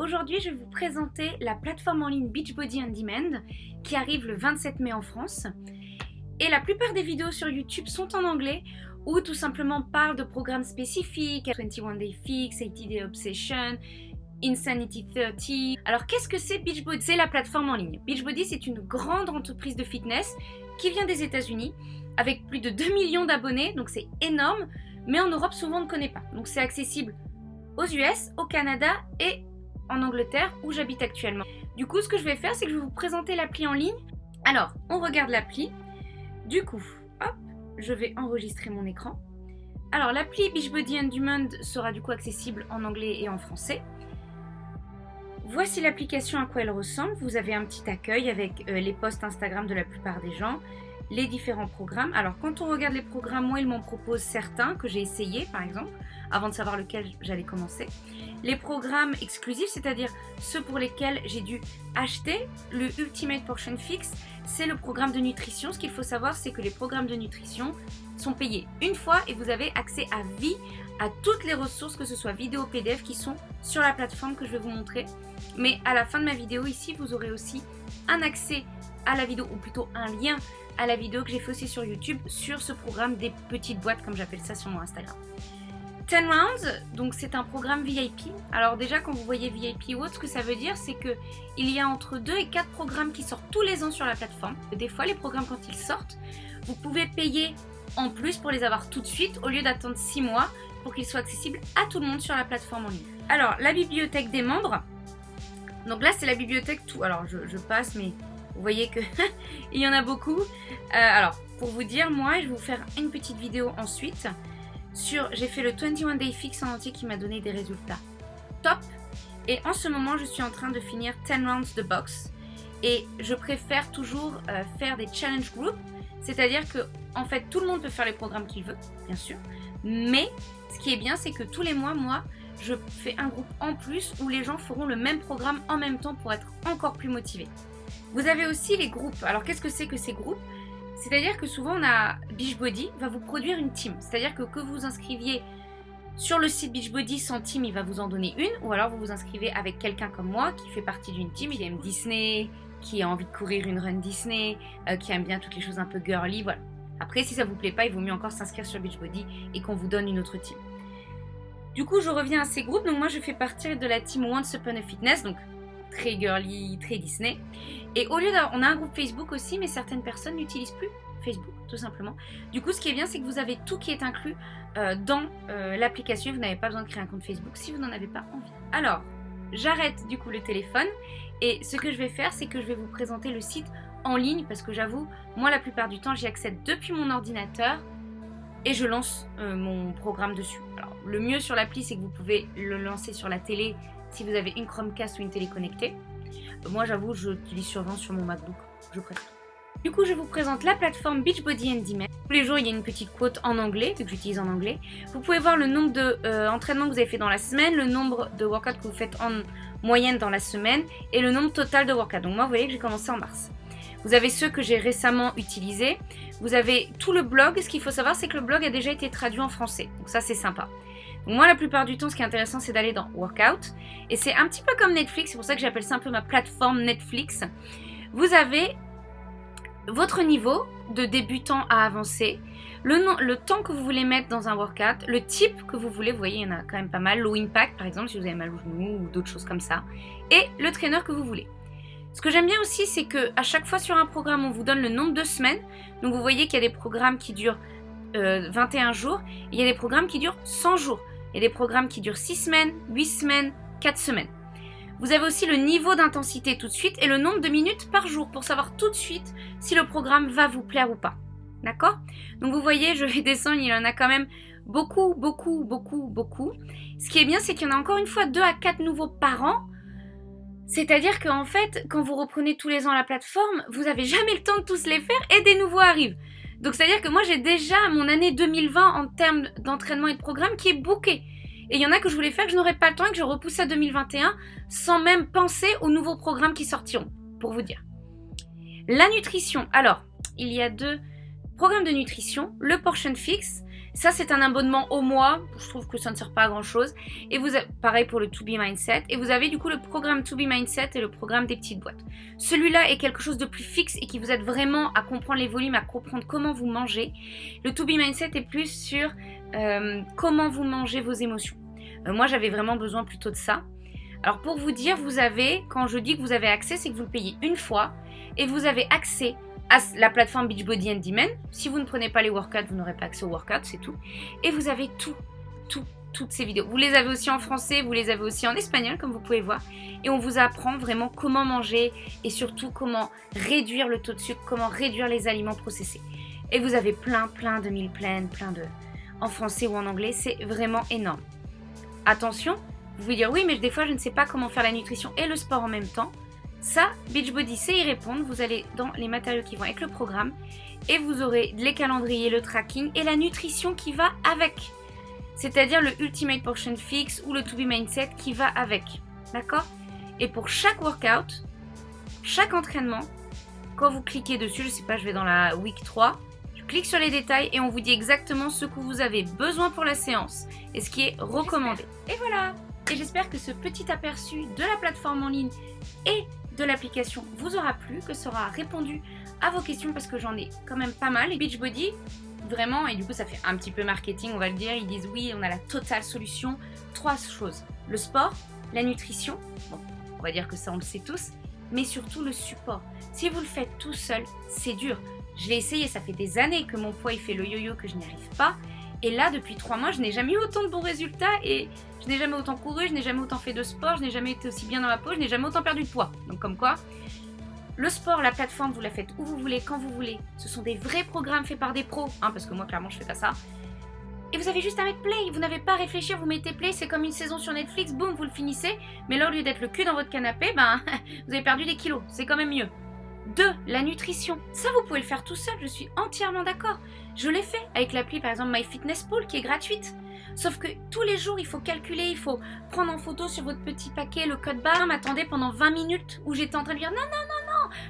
Aujourd'hui, je vais vous présenter la plateforme en ligne Beachbody On Demand qui arrive le 27 mai en France. Et la plupart des vidéos sur YouTube sont en anglais ou tout simplement parlent de programmes spécifiques, 21 Day Fix, 80 Day Obsession, Insanity 30. Alors qu'est-ce que c'est Beachbody? C'est la plateforme en ligne. Beachbody, c'est une grande entreprise de fitness qui vient des États-Unis avec plus de 2 millions d'abonnés, donc c'est énorme, mais en Europe souvent on ne connaît pas. Donc c'est accessible aux US, au Canada et en Angleterre où j'habite actuellement. Du coup, ce que je vais faire, c'est que je vais vous présenter l'appli en ligne. Alors, on regarde l'appli. Du coup, hop, je vais enregistrer mon écran. Alors, l'appli Beachbody On Demand sera du coup accessible en anglais et en français. Voici l'application à quoi elle ressemble. Vous avez un petit accueil avec les posts Instagram de la plupart des gens, les différents programmes. Alors, quand on regarde les programmes, moi, ils m'en proposent certains que j'ai essayés, par exemple, avant de savoir lequel j'allais commencer. Les programmes exclusifs, c'est-à-dire ceux pour lesquels j'ai dû acheter le Ultimate Portion Fix, c'est le programme de nutrition. Ce qu'il faut savoir, c'est que les programmes de nutrition sont payés une fois et vous avez accès à vie à toutes les ressources, que ce soit vidéo, PDF, qui sont sur la plateforme que je vais vous montrer. Mais à la fin de ma vidéo ici, vous aurez aussi un accès à la vidéo, ou plutôt un lien à la vidéo que j'ai fait aussi sur YouTube sur ce programme des petites boîtes, comme j'appelle ça sur mon Instagram. 10 Rounds, donc c'est un programme VIP. Alors déjà, quand vous voyez VIP ou autre, ce que ça veut dire, c'est que il y a entre 2 et 4 programmes qui sortent tous les ans sur la plateforme. Des fois, les programmes, quand ils sortent, vous pouvez payer en plus pour les avoir tout de suite, au lieu d'attendre 6 mois pour qu'ils soient accessibles à tout le monde sur la plateforme en ligne. Alors, la bibliothèque des membres. Donc là, c'est la bibliothèque tout. Alors, je passe, mais vous voyez que il y en a beaucoup. Alors, pour vous dire, moi, je vais vous faire une petite vidéo ensuite. J'ai fait le 21 Day Fix en entier qui m'a donné des résultats top. Et en ce moment, je suis en train de finir 10 Rounds de boxe. Et je préfère toujours faire des challenge groups. C'est-à-dire que, en fait, tout le monde peut faire les programmes qu'il veut, bien sûr. Mais ce qui est bien, c'est que tous les mois, moi, je fais un groupe en plus où les gens feront le même programme en même temps pour être encore plus motivés. Vous avez aussi les groupes. Alors, qu'est-ce que c'est que ces groupes ? C'est-à-dire que souvent, Beachbody va vous produire une team. C'est-à-dire que vous inscriviez sur le site Beachbody sans team, il va vous en donner une. Ou alors, vous vous inscrivez avec quelqu'un comme moi qui fait partie d'une team. Il aime Disney, qui a envie de courir une run Disney, qui aime bien toutes les choses un peu girly, voilà. Après, si ça vous plaît pas, il vaut mieux encore s'inscrire sur Beachbody et qu'on vous donne une autre team. Du coup, je reviens à ces groupes. Donc moi, je fais partie de la team Once Upon a Fitness, donc très girly, très Disney. Et au lieu on a un groupe Facebook aussi, mais certaines personnes n'utilisent plus Facebook, tout simplement. Du coup, ce qui est bien, c'est que vous avez tout qui est inclus dans l'application. Vous n'avez pas besoin de créer un compte Facebook si vous n'en avez pas envie. Alors, j'arrête du coup le téléphone. Et ce que je vais faire, c'est que je vais vous présenter le site en ligne, parce que j'avoue, moi, la plupart du temps, j'y accède depuis mon ordinateur et je lance mon programme dessus. Alors, le mieux sur l'appli, c'est que vous pouvez le lancer sur la télé si vous avez une Chromecast ou une télé connectée. Moi, j'avoue, je l'utilise souvent sur mon MacBook. Je préfère. Du coup, je vous présente la plateforme Beachbody On Demand. Tous les jours, il y a une petite quote en anglais, vu que j'utilise en anglais. Vous pouvez voir le nombre d'entraînements que vous avez fait dans la semaine, le nombre de workouts que vous faites en moyenne dans la semaine et le nombre total de workouts. Donc moi, vous voyez que j'ai commencé en mars. Vous avez ceux que j'ai récemment utilisés. Vous avez tout le blog. Ce qu'il faut savoir, c'est que le blog a déjà été traduit en français. Donc ça, c'est sympa. Donc moi, la plupart du temps, ce qui est intéressant, c'est d'aller dans Workout. Et c'est un petit peu comme Netflix. C'est pour ça que j'appelle ça un peu ma plateforme Netflix. Vous avez votre niveau de débutant à avancé, le temps que vous voulez mettre dans un workout, le type que vous voulez. Vous voyez, il y en a quand même pas mal. Low impact, par exemple, si vous avez mal au genou ou d'autres choses comme ça. Et le traîneur que vous voulez. Ce que j'aime bien aussi, c'est qu'à chaque fois sur un programme, on vous donne le nombre de semaines. Donc vous voyez qu'il y a des programmes qui durent 21 jours. Et il y a des programmes qui durent 100 jours. Il y a des programmes qui durent 6 semaines, 8 semaines, 4 semaines. Vous avez aussi le niveau d'intensité tout de suite et le nombre de minutes par jour pour savoir tout de suite si le programme va vous plaire ou pas. D'accord ? Donc vous voyez, je vais descendre, il y en a quand même beaucoup, beaucoup, beaucoup, beaucoup. Ce qui est bien, c'est qu'il y en a encore une fois 2 à 4 nouveaux par an. C'est-à-dire qu'en fait, quand vous reprenez tous les ans la plateforme, vous n'avez jamais le temps de tous les faire et des nouveaux arrivent. Donc c'est-à-dire que moi, j'ai déjà mon année 2020 en termes d'entraînement et de programme qui est bookée. Et il y en a que je voulais faire que je n'aurais pas le temps et que je repousse à 2021 sans même penser aux nouveaux programmes qui sortiront, pour vous dire. La nutrition. Alors, il y a 2 programmes de nutrition. Le Portion Fix, Ça, c'est un abonnement au mois. Je trouve que ça ne sert pas à grand chose. Et vous avez, pareil pour le To Be Mindset. Et vous avez du coup le programme To Be Mindset et le programme des petites boîtes. Celui-là est quelque chose de plus fixe et qui vous aide vraiment à comprendre les volumes, à comprendre comment vous mangez. Le To Be Mindset est plus sur comment vous mangez vos émotions. Moi, j'avais vraiment besoin plutôt de ça. Alors pour vous dire, vous avez, quand je dis que vous avez accès, c'est que vous le payez une fois et vous avez accès à la plateforme Beachbody On Demand. Si vous ne prenez pas les workouts, vous n'aurez pas accès aux workouts, c'est tout. Et vous avez toutes ces vidéos. Vous les avez aussi en français, vous les avez aussi en espagnol, comme vous pouvez voir. Et on vous apprend vraiment comment manger et surtout comment réduire le taux de sucre, comment réduire les aliments processés. Et vous avez plein de meal plans, en français ou en anglais. C'est vraiment énorme. Attention, vous pouvez dire oui, mais des fois je ne sais pas comment faire la nutrition et le sport en même temps. Ça, Beachbody sait y répondre. Vous allez dans les matériaux qui vont avec le programme et vous aurez les calendriers, le tracking et la nutrition qui va avec. C'est-à-dire le Ultimate Portion Fix ou le To Be Mindset qui va avec. D'accord? Et pour chaque workout, chaque entraînement, quand vous cliquez dessus, je sais pas, je vais dans la week 3, je clique sur les détails et on vous dit exactement ce que vous avez besoin pour la séance et ce qui est recommandé. Et voilà! Et j'espère que ce petit aperçu de la plateforme en ligne et de l'application vous aura plu, que ça aura répondu à vos questions parce que j'en ai quand même pas mal. Et Beachbody, vraiment, et du coup ça fait un petit peu marketing, on va le dire, ils disent oui, on a la totale solution. 3 choses, le sport, la nutrition, bon, on va dire que ça on le sait tous, mais surtout le support. Si vous le faites tout seul, c'est dur. Je l'ai essayé, ça fait des années que mon poids il fait le yo-yo, que je n'y arrive pas. Et là, depuis 3 mois, je n'ai jamais eu autant de bons résultats et je n'ai jamais autant couru, je n'ai jamais autant fait de sport, je n'ai jamais été aussi bien dans ma peau, je n'ai jamais autant perdu de poids. Donc comme quoi, le sport, la plateforme, vous la faites où vous voulez, quand vous voulez. Ce sont des vrais programmes faits par des pros, hein, parce que moi, clairement, je fais pas ça. Et vous avez juste à mettre play, vous n'avez pas à réfléchir, vous mettez play, c'est comme une saison sur Netflix, boum, vous le finissez. Mais là, au lieu d'être le cul dans votre canapé, ben, vous avez perdu des kilos, c'est quand même mieux. 2. La nutrition. Ça, vous pouvez le faire tout seul, je suis entièrement d'accord. Je l'ai fait avec l'appli, par exemple, MyFitnessPal, qui est gratuite. Sauf que tous les jours, il faut calculer, il faut prendre en photo sur votre petit paquet le code barre. M'attendait pendant 20 minutes où j'étais en train de dire non,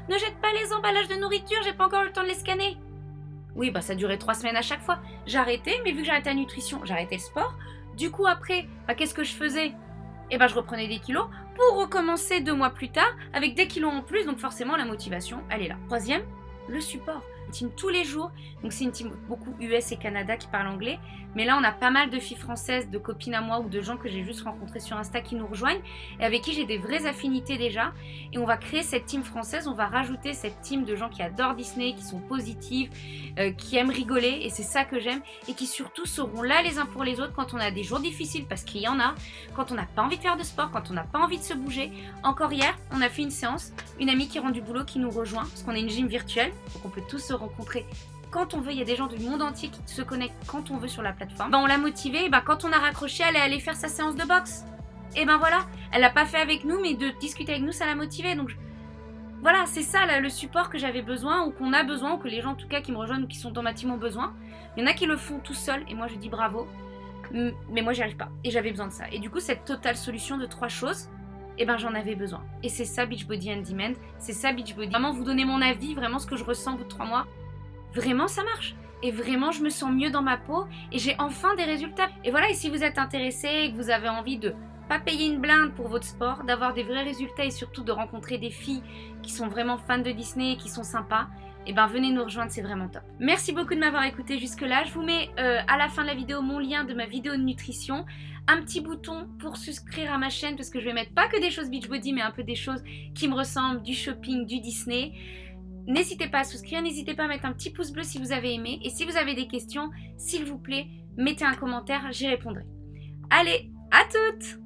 ne jette pas les emballages de nourriture, j'ai pas encore eu le temps de les scanner. Oui, bah ça durait 3 semaines à chaque fois. J'ai arrêté, mais vu que j'ai arrêté la nutrition, j'ai arrêté le sport. Du coup, après, bah, qu'est-ce que je faisais ? Et ben je reprenais des kilos pour recommencer 2 mois plus tard avec des kilos en plus, donc forcément la motivation elle est là. 3e, le support. Une team tous les jours, donc c'est une team beaucoup US et Canada qui parlent anglais, mais là on a pas mal de filles françaises, de copines à moi ou de gens que j'ai juste rencontrés sur Insta qui nous rejoignent et avec qui j'ai des vraies affinités déjà, et on va créer cette team française, on va rajouter cette team de gens qui adorent Disney, qui sont positifs, qui aiment rigoler, et c'est ça que j'aime, et qui surtout seront là les uns pour les autres quand on a des jours difficiles, parce qu'il y en a, quand on n'a pas envie de faire de sport, quand on n'a pas envie de se bouger. Encore hier, on a fait une séance, une amie qui rentre du boulot qui nous rejoint, parce qu'on est une gym virtuelle, donc on peut tous se rencontrer quand on veut. Il y a des gens du monde entier qui se connectent quand on veut sur la plateforme. Ben, on l'a motivée, ben, quand on a raccroché, elle est allée faire sa séance de boxe. Et ben voilà, elle l'a pas fait avec nous, mais de discuter avec nous, ça l'a motivée. Donc voilà, c'est ça là, le support que j'avais besoin, ou qu'on a besoin, ou que les gens en tout cas qui me rejoignent ou qui sont dans ma team ont besoin. Il y en a qui le font tout seuls, et moi je dis bravo, mais moi j'y arrive pas, et j'avais besoin de ça. Et du coup, cette totale solution de 3 choses, et ben j'en avais besoin. Et c'est ça Beachbody On Demand, c'est ça Beachbody. Vraiment vous donner mon avis, vraiment ce que je ressens au bout de 3 mois. Vraiment ça marche. Et vraiment je me sens mieux dans ma peau et j'ai enfin des résultats. Et voilà, et si vous êtes intéressé et que vous avez envie de pas payer une blinde pour votre sport, d'avoir des vrais résultats et surtout de rencontrer des filles qui sont vraiment fans de Disney et qui sont sympas, et ben venez nous rejoindre, c'est vraiment top. Merci beaucoup de m'avoir écouté jusque là. Je vous mets à la fin de la vidéo mon lien de ma vidéo de nutrition, un petit bouton pour souscrire à ma chaîne parce que je vais mettre pas que des choses Beachbody mais un peu des choses qui me ressemblent, du shopping, du Disney. N'hésitez pas à souscrire, n'hésitez pas à mettre un petit pouce bleu si vous avez aimé, et si vous avez des questions, s'il vous plaît, mettez un commentaire, j'y répondrai. Allez, à toutes!